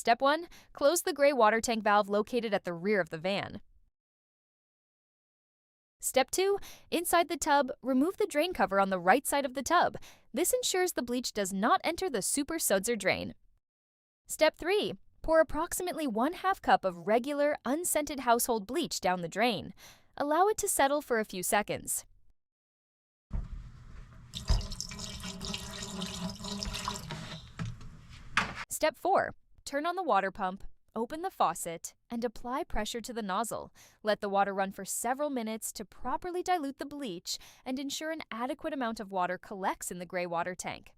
Step 1. Close the gray water tank valve located at the rear of the van. Step 2. Inside the tub, remove the drain cover on the right side of the tub. This ensures the bleach does not enter the super sudsor drain. Step 3. Pour approximately 1/2 cup of regular, unscented household bleach down the drain. Allow it to settle for a few seconds. Step 4. Turn on the water pump, open the faucet, and apply pressure to the nozzle. Let the water run for several minutes to properly dilute the bleach and ensure an adequate amount of water collects in the gray water tank.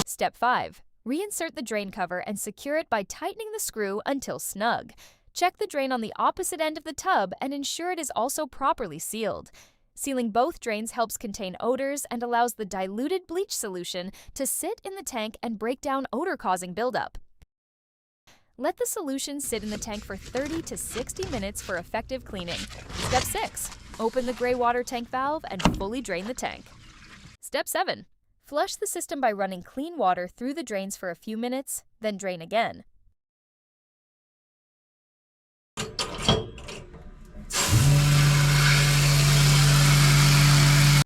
Step 5. Reinsert the drain cover and secure it by tightening the screw until snug. Check the drain on the opposite end of the tub and ensure it is also properly sealed. Sealing both drains helps contain odors and allows the diluted bleach solution to sit in the tank and break down odor-causing buildup. Let the solution sit in the tank for 30 to 60 minutes for effective cleaning. Step 6. Open the gray water tank valve and fully drain the tank. Step 7. Flush the system by running clean water through the drains for a few minutes, then drain again.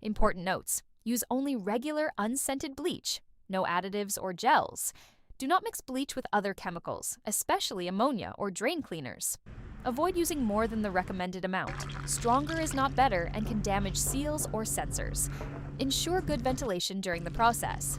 Important notes: use only regular unscented bleach, no additives or gels. Do not mix bleach with other chemicals, especially ammonia or drain cleaners. Avoid using more than the recommended amount. Stronger is not better and can damage seals or sensors. Ensure good ventilation during the process.